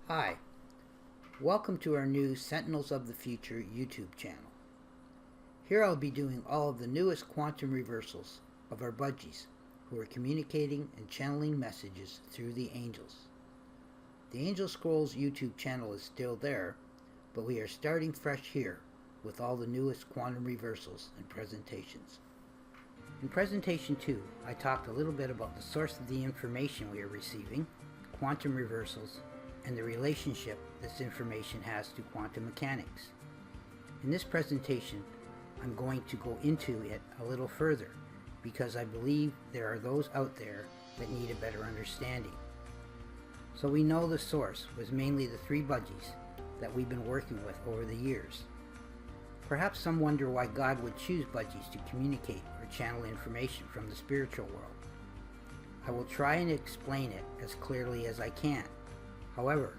Hi, welcome to our new Sentinels of the Future YouTube channel. Here I'll be doing all of the newest quantum reversals of our budgies who are communicating and channeling messages through the angels. The Angel Scrolls YouTube channel is still there, but we are starting fresh here with all the newest quantum reversals and presentations. In presentation 2, I talked a little bit about the source of the information we are receiving, quantum reversals, and the relationship this information has to quantum mechanics. In this presentation, I'm going to go into it a little further because I believe there are those out there that need a better understanding. So we know the source was mainly the three budgies that we've been working with over the years. Perhaps some wonder why God would choose budgies to communicate or channel information from the spiritual world. I will try and explain it as clearly as I can. However,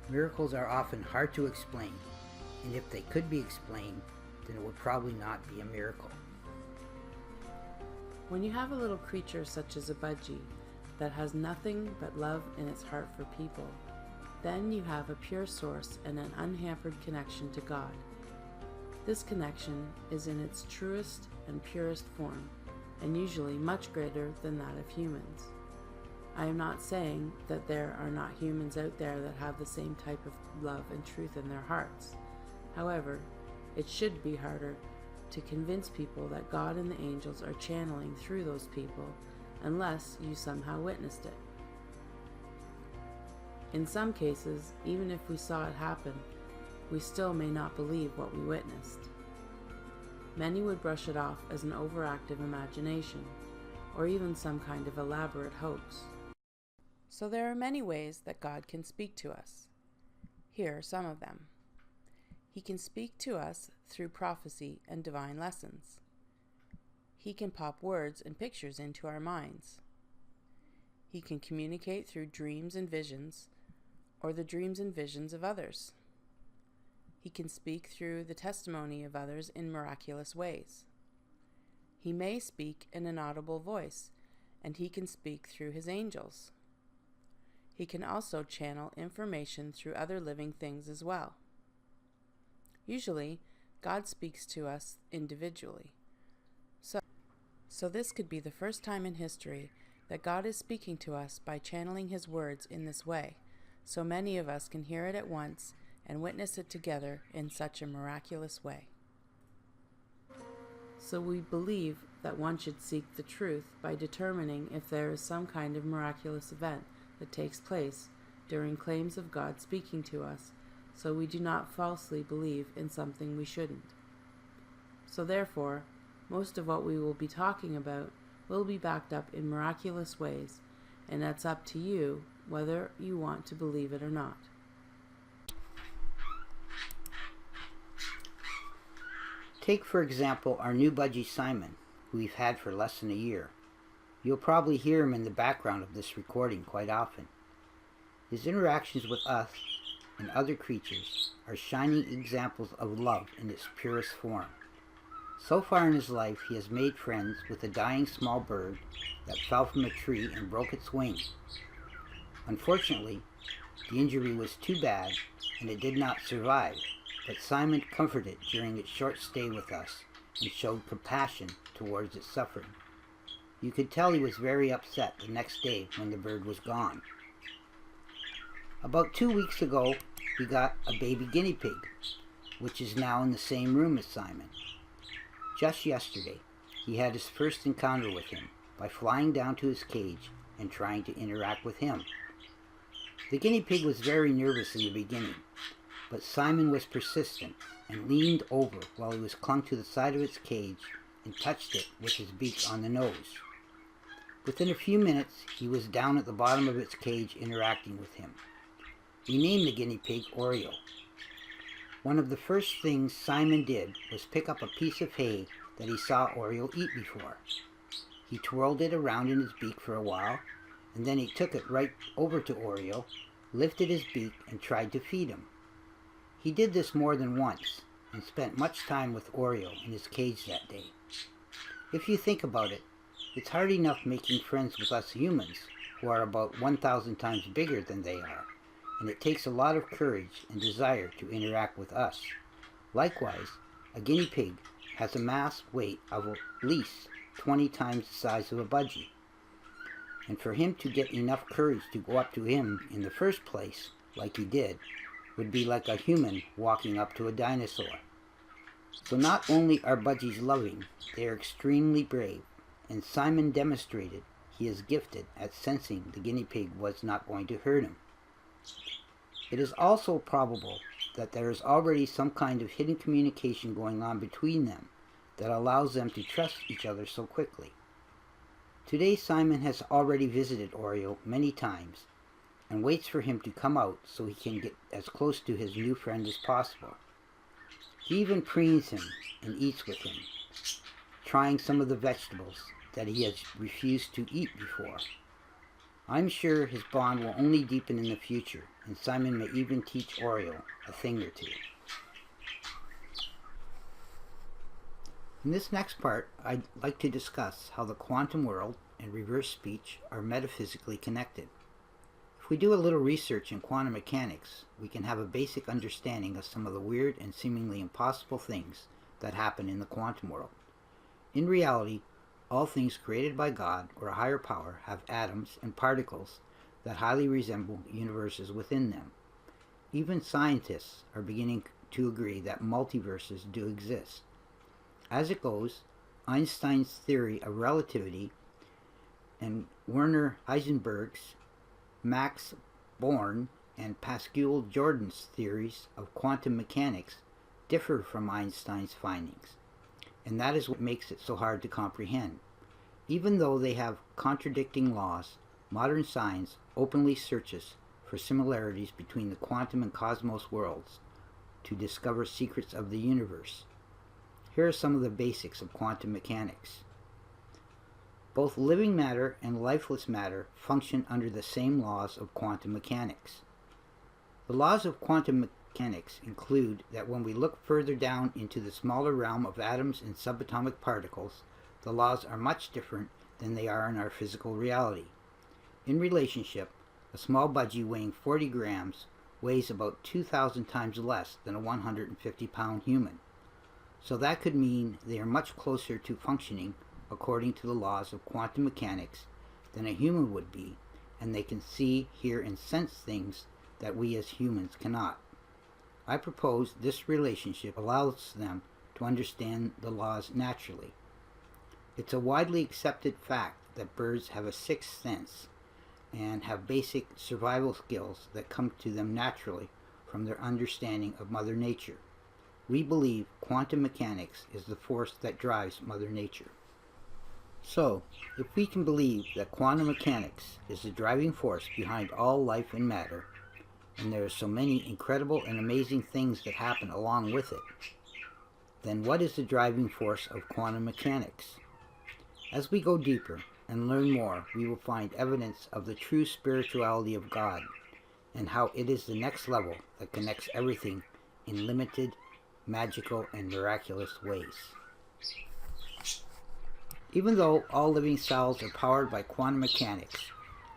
miracles are often hard to explain, and if they could be explained, then it would probably not be a miracle. When you have a little creature such as a budgie that has nothing but love in its heart for people, then you have a pure source and an unhampered connection to God. This connection is in its truest and purest form, and usually much greater than that of humans. I am not saying that there are not humans out there that have the same type of love and truth in their hearts. However, it should be harder to convince people that God and the angels are channeling through those people unless you somehow witnessed it. In some cases, even if we saw it happen, we still may not believe what we witnessed. Many would brush it off as an overactive imagination, or even some kind of elaborate hoax. So there are many ways that God can speak to us. Here are some of them. He can speak to us through prophecy and divine lessons. He can pop words and pictures into our minds. He can communicate through dreams and visions, or the dreams and visions of others. He can speak through the testimony of others in miraculous ways. He may speak in an audible voice, and he can speak through his angels. He can also channel information through other living things as well. Usually, God speaks to us individually. So this could be the first time in history that God is speaking to us by channeling his words in this way, so many of us can hear it at once and witness it together in such a miraculous way. So we believe that one should seek the truth by determining if there is some kind of miraculous event that takes place during claims of God speaking to us, so we do not falsely believe in something we shouldn't. So therefore, most of what we will be talking about will be backed up in miraculous ways, and that's up to you whether you want to believe it or not. Take for example our new budgie Simon, who we've had for less than a year. You'll probably hear him in the background of this recording quite often. His interactions with us and other creatures are shining examples of love in its purest form. So far in his life, he has made friends with a dying small bird that fell from a tree and broke its wing. Unfortunately, the injury was too bad and it did not survive, but Simon comforted it during its short stay with us and showed compassion towards its suffering. You could tell he was very upset the next day when the bird was gone. About 2 weeks ago, we got a baby guinea pig, which is now in the same room as Simon. Just yesterday, he had his first encounter with him by flying down to his cage and trying to interact with him. The guinea pig was very nervous in the beginning, but Simon was persistent and leaned over while he was clung to the side of its cage and touched it with his beak on the nose. Within a few minutes, he was down at the bottom of its cage interacting with him. We named the guinea pig Oreo. One of the first things Simon did was pick up a piece of hay that he saw Oreo eat before. He twirled it around in his beak for a while, and then he took it right over to Oreo, lifted his beak, and tried to feed him. He did this more than once, and spent much time with Oreo in his cage that day. If you think about it, it's hard enough making friends with us humans, who are about 1,000 times bigger than they are, and it takes a lot of courage and desire to interact with us. Likewise, a guinea pig has a mass weight of at least 20 times the size of a budgie. And for him to get enough courage to go up to him in the first place, like he did, would be like a human walking up to a dinosaur. So not only are budgies loving, they are extremely brave, and Simon demonstrated he is gifted at sensing the guinea pig was not going to hurt him. It is also probable that there is already some kind of hidden communication going on between them that allows them to trust each other so quickly. Today Simon has already visited Oreo many times and waits for him to come out so he can get as close to his new friend as possible. He even preens him and eats with him, trying some of the vegetables that he has refused to eat before. I'm sure his bond will only deepen in the future, and Simon may even teach Oreo a thing or two. In this next part, I'd like to discuss how the quantum world and reverse speech are metaphysically connected. If we do a little research in quantum mechanics, we can have a basic understanding of some of the weird and seemingly impossible things that happen in the quantum world. In reality, all things created by God or a higher power have atoms and particles that highly resemble universes within them. Even scientists are beginning to agree that multiverses do exist. As it goes, Einstein's theory of relativity and Werner Heisenberg's, Max Born, and Pascal Jordan's theories of quantum mechanics differ from Einstein's findings, and that is what makes it so hard to comprehend. Even though they have contradicting laws, modern science openly searches for similarities between the quantum and cosmos worlds to discover secrets of the universe. Here are some of the basics of quantum mechanics. Both living matter and lifeless matter function under the same laws of quantum mechanics. The laws of quantum mechanics include that when we look further down into the smaller realm of atoms and subatomic particles, the laws are much different than they are in our physical reality. In relationship, a small budgie weighing 40 grams weighs about 2,000 times less than a 150-pound human. So that could mean they are much closer to functioning according to the laws of quantum mechanics than a human would be, and they can see, hear, and sense things that we as humans cannot. I propose this relationship allows them to understand the laws naturally. It's a widely accepted fact that birds have a sixth sense and have basic survival skills that come to them naturally from their understanding of Mother Nature. We believe quantum mechanics is the force that drives Mother Nature. So, if we can believe that quantum mechanics is the driving force behind all life and matter, and there are so many incredible and amazing things that happen along with it, then what is the driving force of quantum mechanics? As we go deeper and learn more, we will find evidence of the true spirituality of God and how it is the next level that connects everything in limited, magical, and miraculous ways. Even though all living cells are powered by quantum mechanics,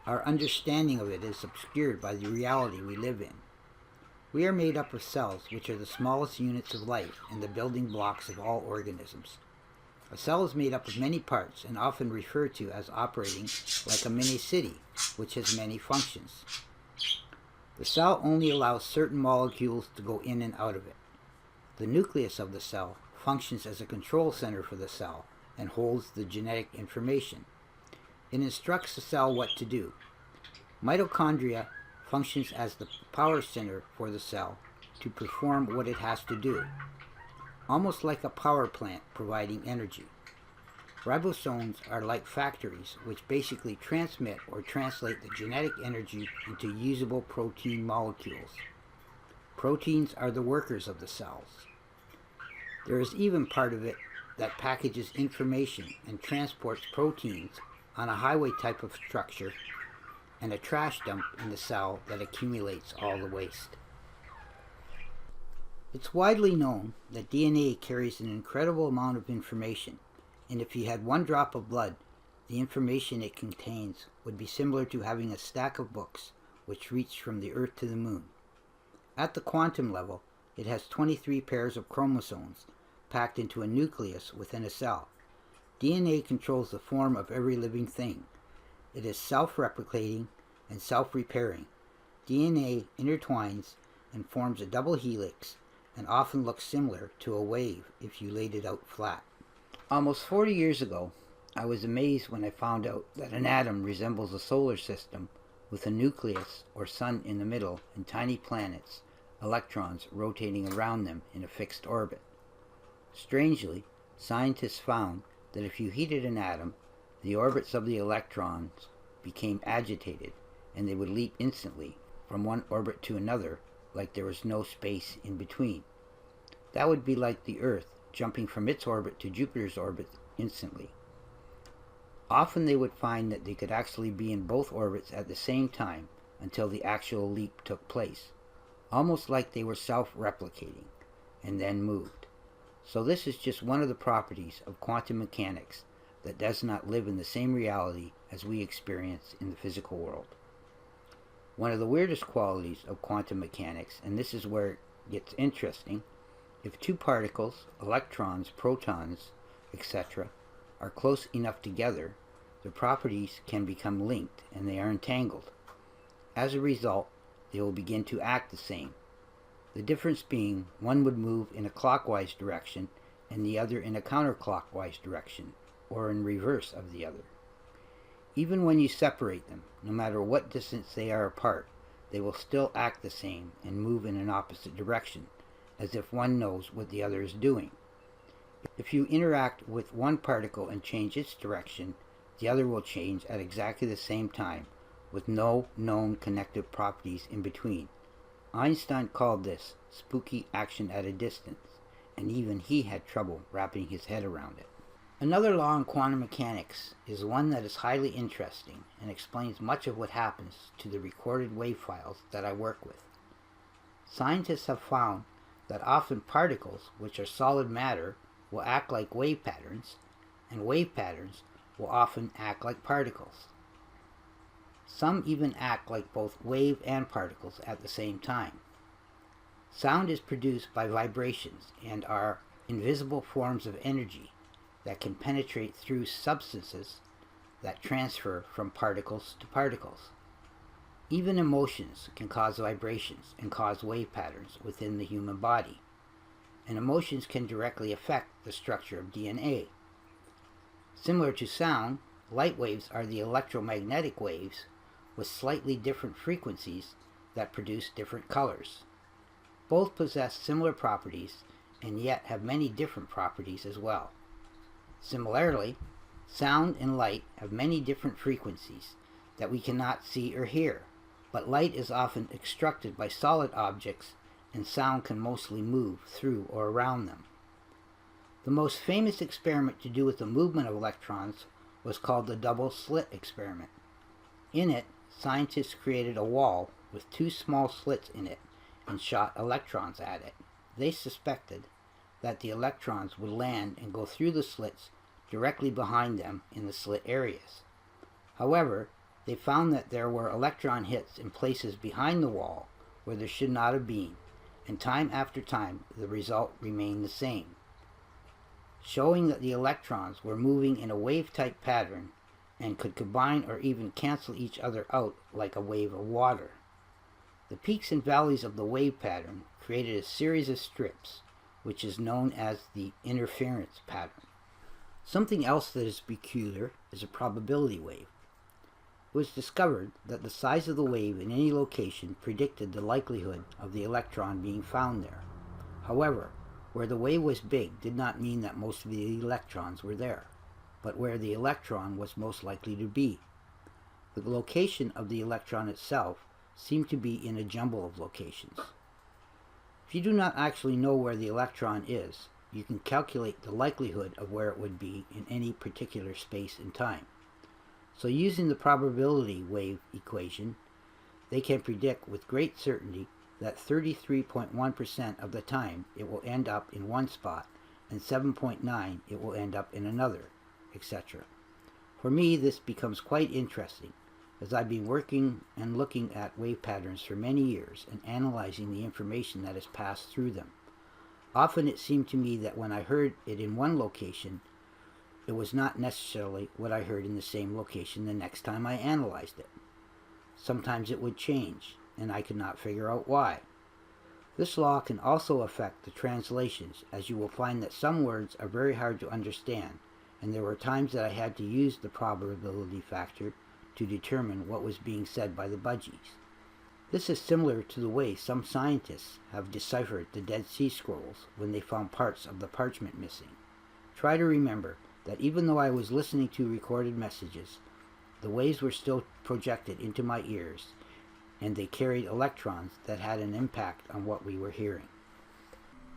our understanding of it is obscured by the reality we live in. We are made up of cells, which are the smallest units of life and the building blocks of all organisms. A cell is made up of many parts and often referred to as operating like a mini city, which has many functions. The cell only allows certain molecules to go in and out of it. The nucleus of the cell functions as a control center for the cell and holds the genetic information. It instructs the cell what to do. Mitochondria functions as the power center for the cell to perform what it has to do, almost like a power plant providing energy. Ribosomes are like factories which basically transmit or translate the genetic energy into usable protein molecules. Proteins are the workers of the cells. There is even part of it that packages information and transports proteins on a highway type of structure and a trash dump in the cell that accumulates all the waste. It's widely known that DNA carries an incredible amount of information, and if you had one drop of blood, the information it contains would be similar to having a stack of books which reached from the Earth to the Moon. At the quantum level, it has 23 pairs of chromosomes packed into a nucleus within a cell. DNA controls the form of every living thing. It is self-replicating and self-repairing. DNA intertwines and forms a double helix and often looks similar to a wave if you laid it out flat. Almost 40 years ago, I was amazed when I found out that an atom resembles a solar system with a nucleus or sun in the middle and tiny planets, electrons rotating around them in a fixed orbit. Strangely, scientists found that if you heated an atom, the orbits of the electrons became agitated and they would leap instantly from one orbit to another like there was no space in between. That would be like the Earth jumping from its orbit to Jupiter's orbit instantly. Often they would find that they could actually be in both orbits at the same time until the actual leap took place, almost like they were self-replicating, and then moved. So this is just one of the properties of quantum mechanics that does not live in the same reality as we experience in the physical world. One of the weirdest qualities of quantum mechanics, and this is where it gets interesting, if two particles, electrons, protons, etc., are close enough together, their properties can become linked and they are entangled. As a result, they will begin to act the same. The difference being one would move in a clockwise direction and the other in a counterclockwise direction, or in reverse of the other. Even when you separate them, no matter what distance they are apart, they will still act the same and move in an opposite direction, as if one knows what the other is doing. If you interact with one particle and change its direction, the other will change at exactly the same time, with no known connective properties in between. Einstein called this spooky action at a distance, and even he had trouble wrapping his head around it. Another law in quantum mechanics is one that is highly interesting and explains much of what happens to the recorded wave files that I work with. Scientists have found that often particles, which are solid matter, will act like wave patterns, and wave patterns will often act like particles. Some even act like both wave and particles at the same time. Sound is produced by vibrations and are invisible forms of energy that can penetrate through substances that transfer from particles to particles. Even emotions can cause vibrations and cause wave patterns within the human body, and emotions can directly affect the structure of DNA. Similar to sound, light waves are the electromagnetic waves with slightly different frequencies that produce different colors. Both possess similar properties and yet have many different properties as well. Similarly, sound and light have many different frequencies that we cannot see or hear, but light is often extracted by solid objects and sound can mostly move through or around them. The most famous experiment to do with the movement of electrons was called the double slit experiment. In it, scientists created a wall with two small slits in it and shot electrons at it. They suspected that the electrons would land and go through the slits directly behind them in the slit areas. However, they found that there were electron hits in places behind the wall where there should not have been, and time after time the result remained the same, showing that the electrons were moving in a wave-type pattern and could combine or even cancel each other out like a wave of water. The peaks and valleys of the wave pattern created a series of strips, which is known as the interference pattern. Something else that is peculiar is a probability wave. It was discovered that the size of the wave in any location predicted the likelihood of the electron being found there. However, where the wave was big did not mean that most of the electrons were there, but where the electron was most likely to be. The location of the electron itself seemed to be in a jumble of locations. If you do not actually know where the electron is, you can calculate the likelihood of where it would be in any particular space and time. So using the probability wave equation, they can predict with great certainty that 33.1% of the time it will end up in one spot and 7.9% it will end up in another, etc. For me, this becomes quite interesting as I've been working and looking at wave patterns for many years and analyzing the information that has passed through them. Often it seemed to me that when I heard it in one location, it was not necessarily what I heard in the same location the next time I analyzed it. Sometimes it would change, and I could not figure out why. This law can also affect the translations, as you will find that some words are very hard to understand, and there were times that I had to use the probability factor to determine what was being said by the budgies. This is similar to the way some scientists have deciphered the Dead Sea Scrolls when they found parts of the parchment missing. Try to remember that even though I was listening to recorded messages, the waves were still projected into my ears, and they carried electrons that had an impact on what we were hearing.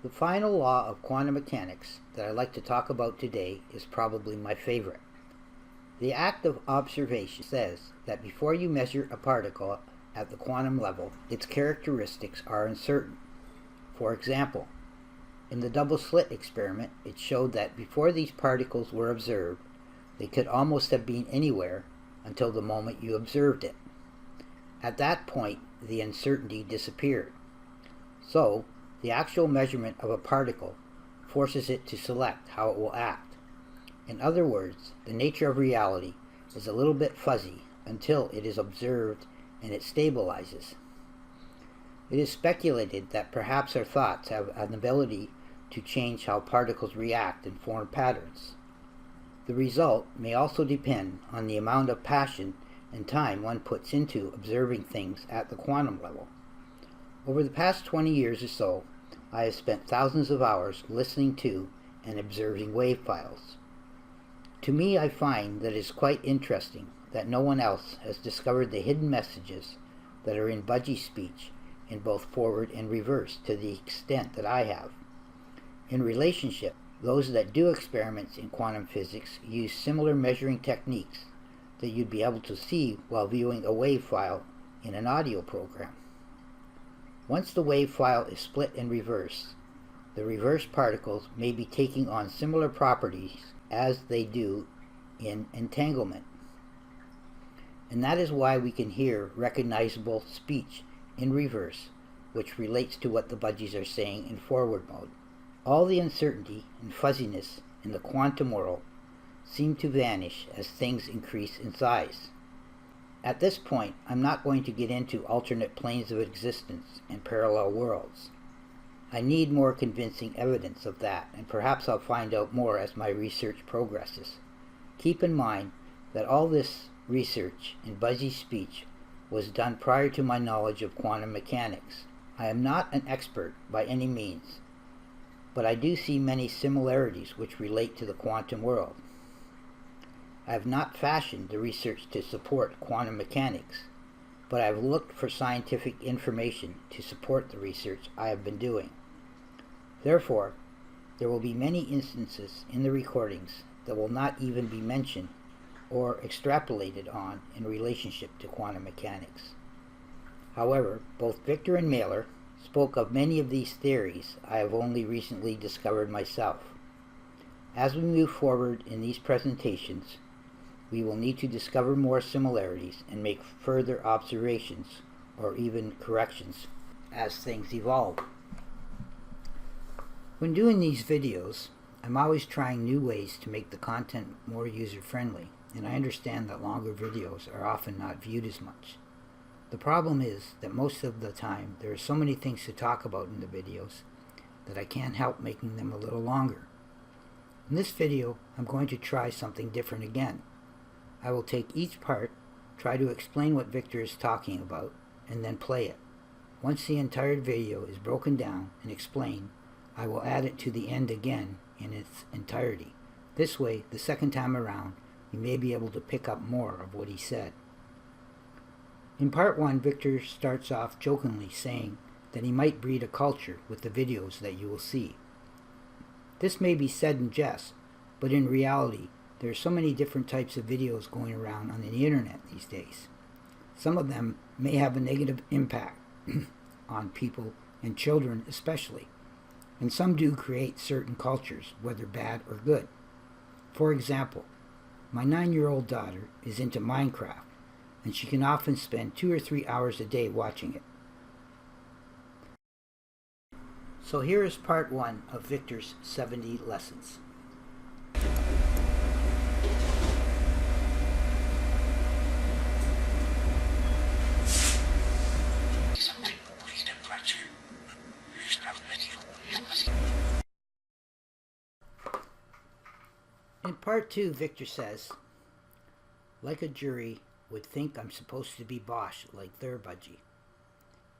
The final law of quantum mechanics that I'd like to talk about today is probably my favorite. The act of observation says that before you measure a particle at the quantum level, its characteristics are uncertain. For example, in the double slit experiment, it showed that before these particles were observed, they could almost have been anywhere until the moment you observed it. At that point, the uncertainty disappeared. So, the actual measurement of a particle forces it to select how it will act. In other words, the nature of reality is a little bit fuzzy until it is observed and it stabilizes. It is speculated that perhaps our thoughts have an ability to change how particles react and form patterns. The result may also depend on the amount of passion and time one puts into observing things at the quantum level. Over the past 20 years or so, I have spent thousands of hours listening to and observing wave files. To me, I find that it is quite interesting that no one else has discovered the hidden messages that are in budgie speech in both forward and reverse to the extent that I have. In relationship, those that do experiments in quantum physics use similar measuring techniques that you'd be able to see while viewing a wave file in an audio program. Once the wave file is split in reverse, the reverse particles may be taking on similar properties as they do in entanglement. And that is why we can hear recognizable speech in reverse, which relates to what the budgies are saying in forward mode. All the uncertainty and fuzziness in the quantum world seem to vanish as things increase in size. At this point, I'm not going to get into alternate planes of existence and parallel worlds. I need more convincing evidence of that, and perhaps I'll find out more as my research progresses. Keep in mind that all this research in budgie speech was done prior to my knowledge of quantum mechanics. I am not an expert by any means, but I do see many similarities which relate to the quantum world. I have not fashioned the research to support quantum mechanics, but I have looked for scientific information to support the research I have been doing. Therefore, there will be many instances in the recordings that will not even be mentioned or extrapolated on in relationship to quantum mechanics. However, both Victor and Mailer spoke of many of these theories I have only recently discovered myself. As we move forward in these presentations, we will need to discover more similarities and make further observations or even corrections as things evolve. When doing these videos, I'm always trying new ways to make the content more user-friendly, and I understand that longer videos are often not viewed as much. The problem is that most of the time there are so many things to talk about in the videos that I can't help making them a little longer. In this video, I'm going to try something different again. I will take each part, try to explain what Victor is talking about, and then play it. Once the entire video is broken down and explained, I will add it to the end again in its entirety. This way, the second time around, you may be able to pick up more of what he said. In part 1, Victor starts off jokingly saying that he might breed a culture with the videos that you will see. This may be said in jest, but in reality, there are so many different types of videos going around on the internet these days. Some of them may have a negative impact on people and children especially, and some do create certain cultures, whether bad or good. For example, my 9-year-old daughter is into Minecraft, and she can often spend 2 or 3 hours a day watching it. So here is part 1 of Victor's 70 lessons. In part 2, Victor says, like a jury would think I'm supposed to be bosh like their budgie.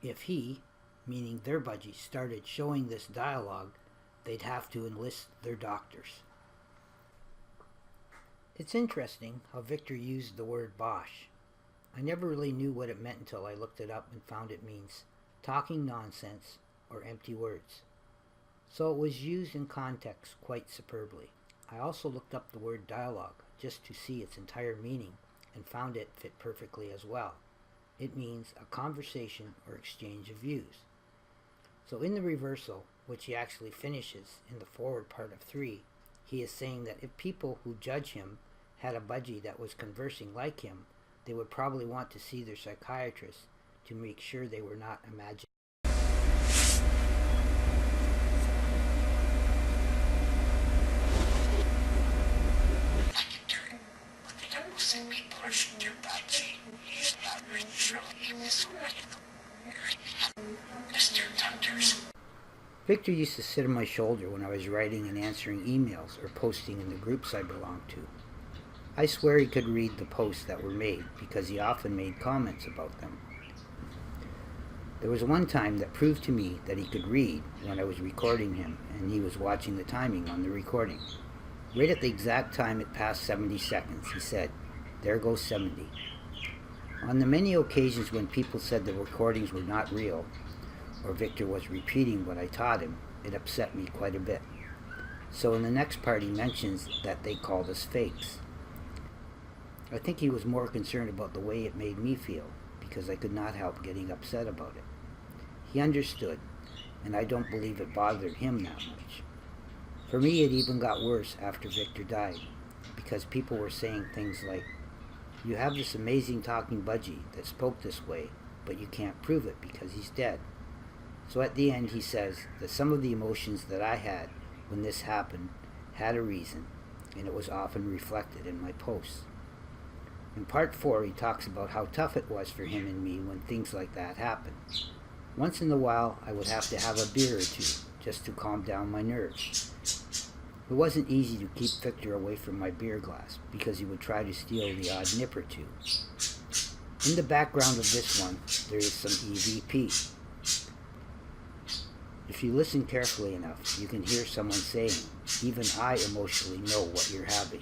If he, meaning their budgie, started showing this dialogue, they'd have to enlist their doctors. It's interesting how Victor used the word bosh. I never really knew what it meant until I looked it up and found it means talking nonsense or empty words. So it was used in context quite superbly. I also looked up the word dialogue just to see its entire meaning and found it fit perfectly as well. It means a conversation or exchange of views. So in the reversal, which he actually finishes in the forward part of 3, he is saying that if people who judge him had a budgie that was conversing like him, they would probably want to see their psychiatrist to make sure they were not imagining. Victor used to sit on my shoulder when I was writing and answering emails or posting in the groups I belonged to. I swear he could read the posts that were made because he often made comments about them. There was one time that proved to me that he could read when I was recording him and he was watching the timing on the recording. Right at the exact time it passed 70 seconds, he said, "There goes 70. On the many occasions when people said the recordings were not real, or Victor was repeating what I taught him, it upset me quite a bit. So in the next part he mentions that they called us fakes. I think he was more concerned about the way it made me feel, because I could not help getting upset about it. He understood, and I don't believe it bothered him that much. For me, it even got worse after Victor died, because people were saying things like, "You have this amazing talking budgie that spoke this way, but you can't prove it because he's dead." So at the end he says that some of the emotions that I had when this happened had a reason, and it was often reflected in my posts. In part 4 he talks about how tough it was for him and me when things like that happened. Once in a while I would have to have a beer or two just to calm down my nerves. It wasn't easy to keep Victor away from my beer glass because he would try to steal the odd nip or two. In the background of this one there is some EVP. If you listen carefully enough, you can hear someone saying, "Even I emotionally know what you're having."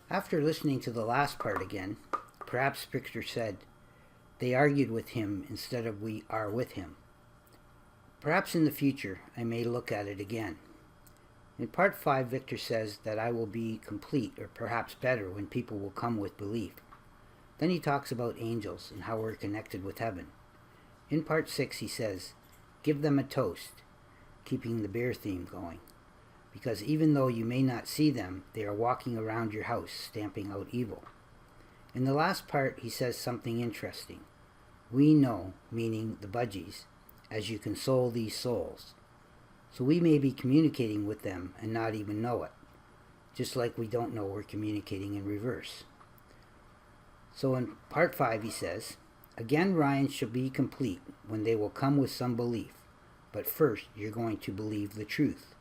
After listening to the last part again, perhaps Victor said, "They argued with him instead of we are with him." Perhaps in the future I may look at it again. In part 5, Victor says that I will be complete or perhaps better when people will come with belief. Then he talks about angels and how we're connected with heaven. In part 6 he says, "Give them a toast," keeping the beer theme going. Because even though you may not see them, they are walking around your house, stamping out evil. In the last part, he says something interesting. "We know," meaning the budgies, "as you console these souls." So we may be communicating with them and not even know it, just like we don't know we're communicating in reverse. So in part 5 he says, "Again Ryan shall be complete when they will come with some belief, but first you're going to believe the truth.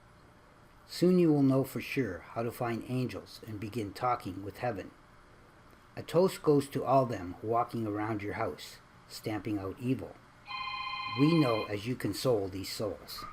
Soon you will know for sure how to find angels and begin talking with heaven. A toast goes to all them walking around your house, stamping out evil. We know as you console these souls."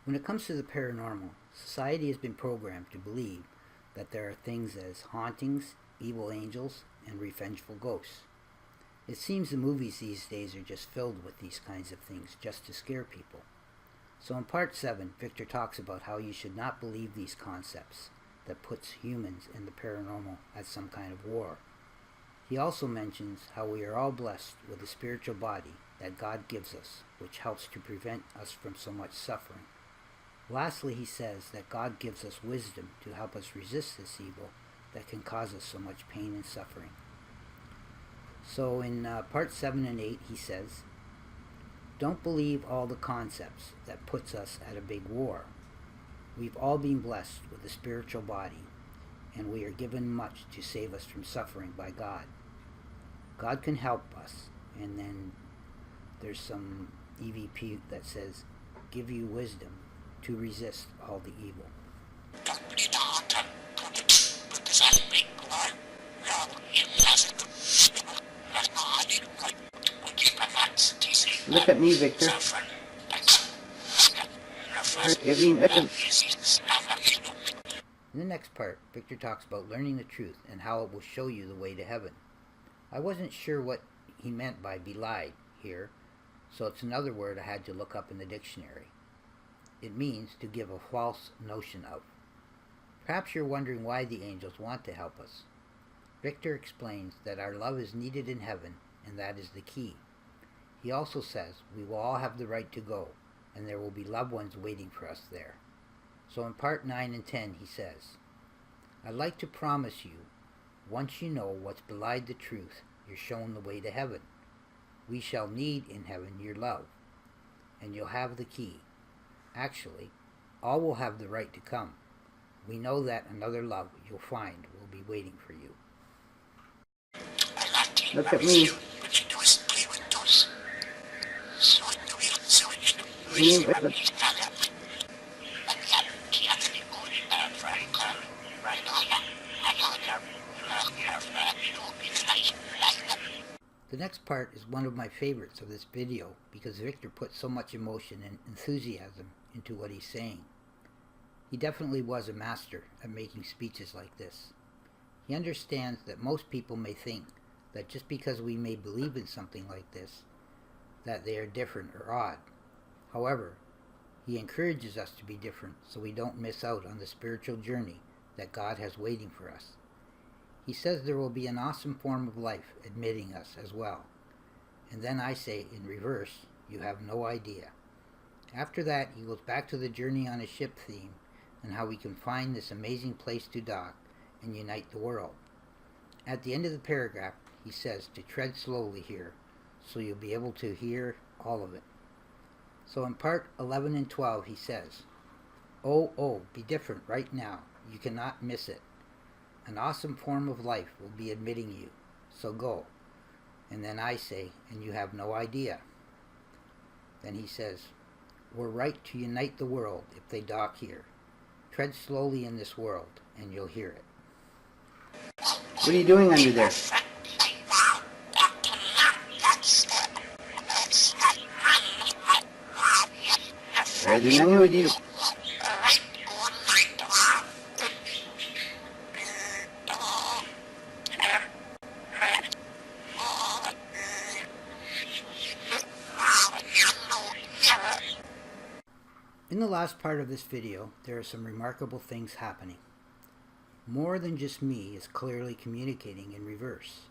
When it comes to the paranormal, society has been programmed to believe that there are things as hauntings, evil angels, and revengeful ghosts. It seems the movies these days are just filled with these kinds of things just to scare people. So in part 7, Victor talks about how you should not believe these concepts that puts humans and the paranormal at some kind of war. He also mentions how we are all blessed with a spiritual body that God gives us, which helps to prevent us from so much suffering. Lastly, he says that God gives us wisdom to help us resist this evil that can cause us so much pain and suffering. So in part 7 and 8, he says, don't believe all the concepts that puts us at a big war. We've all been blessed with a spiritual body, and we are given much to save us from suffering by God. God can help us, and then there's some EVP that says, give you wisdom to resist all the evil. Look at me, Victor. In the next part, Victor talks about learning the truth and how it will show you the way to heaven. I wasn't sure what he meant by belied here, so it's another word I had to look up in the dictionary. It means to give a false notion of. Perhaps you're wondering why the angels want to help us. Victor explains that our love is needed in heaven, and that is the key. He also says we will all have the right to go, and there will be loved ones waiting for us there. So in part 9 and 10 he says, I'd like to promise you, once you know what's belied the truth, you're shown the way to heaven. We shall need in heaven your love, and you'll have the key. Actually, all will have the right to come. We know that another love you'll find will be waiting for you. Look at me. The next part is one of my favorites of this video because Victor put so much emotion and enthusiasm into what he's saying. He definitely was a master at making speeches like this. He understands that most people may think that just because we may believe in something like this, that they are different or odd. However, he encourages us to be different so we don't miss out on the spiritual journey that God has waiting for us. He says there will be an awesome form of life admitting us as well. And then I say, in reverse, you have no idea. After that, he goes back to the journey on a ship theme and how we can find this amazing place to dock and unite the world. At the end of the paragraph, he says to tread slowly here so you'll be able to hear all of it. So in part 11 and 12 he says, oh, be different right now. You cannot miss it. An awesome form of life will be admitting you, so go. And then I say, and you have no idea. Then he says, we're right to unite the world if they dock here. Tread slowly in this world, and you'll hear it. What are you doing under there? In the last part of this video, there are some remarkable things happening. More than just me is clearly communicating in reverse.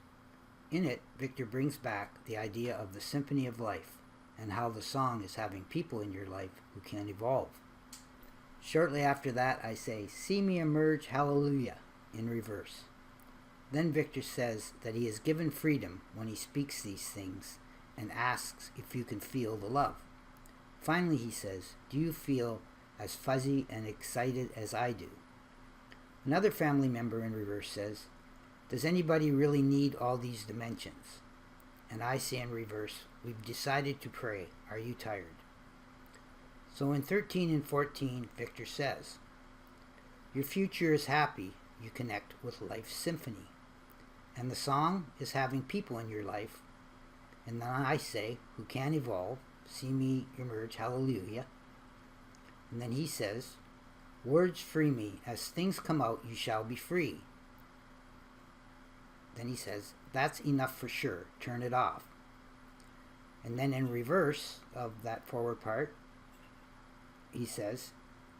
In it, Victor brings back the idea of the symphony of life and how the song is having people in your life who can evolve. Shortly after that, I say, see me emerge, hallelujah, in reverse. Then Victor says that he is given freedom when he speaks these things and asks if you can feel the love. Finally, he says, do you feel as fuzzy and excited as I do? Another family member in reverse says, does anybody really need all these dimensions? And I say in reverse, we've decided to pray. Are you tired? So in 13 and 14, Victor says, your future is happy. You connect with life's symphony. And the song is having people in your life. And then I say, who can evolve, see me emerge, hallelujah. And then he says, words free me. As things come out, you shall be free. Then he says, that's enough for sure. Turn it off. And then in reverse of that forward part, he says,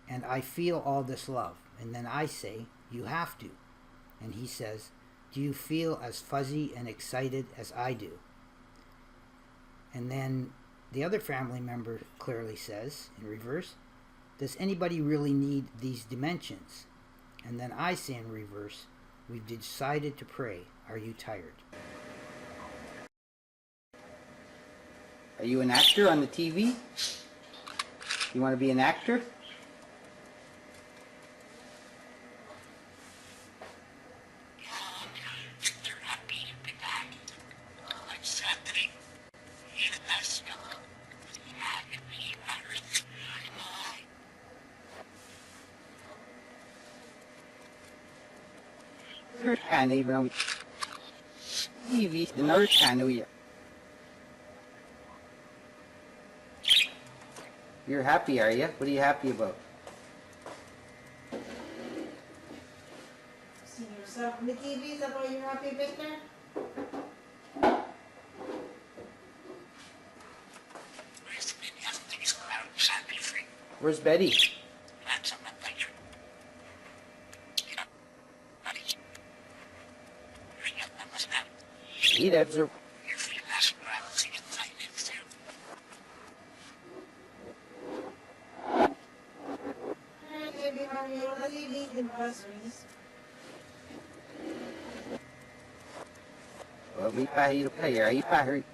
and I feel all this love. And then I say, you have to. And he says, do you feel as fuzzy and excited as I do? And then the other family member clearly says, in reverse, does anybody really need these dimensions? And then I say in reverse, we've decided to pray. Are you tired? Are you an actor on the TV? You want to be an actor? You're happy, are you? What are you happy about? See yourself on the TV, is that why you're happy, Victor? Where's Betty? He'd observe. Well, we pay to pay her. He pay her.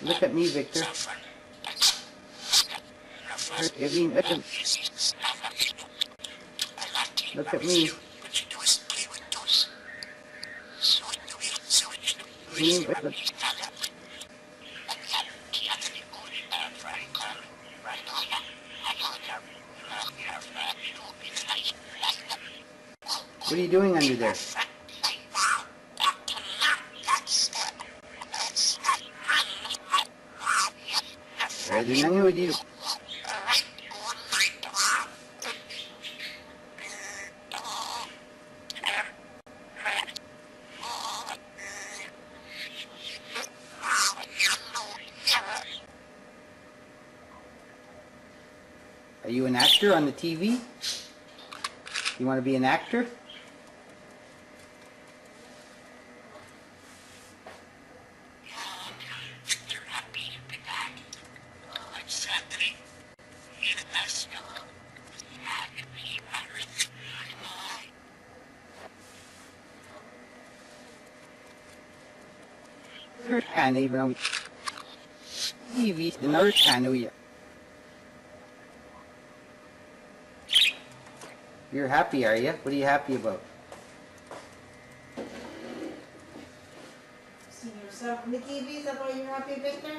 Look at me, Victor. Look at me. What are you doing under there? Pwede nang hindi. Are you an actor on the TV? You want to be an actor? Even TV, the nurse channel. You're happy, are you? What are you happy about? See yourself on the TV, is that why you're happy, Victor?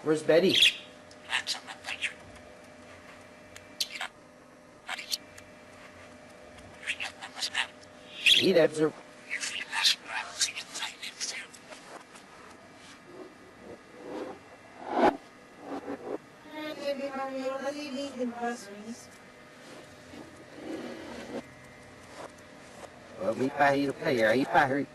Where's Betty? He lives her. Well, he pa hirap kaya, he pa hurt.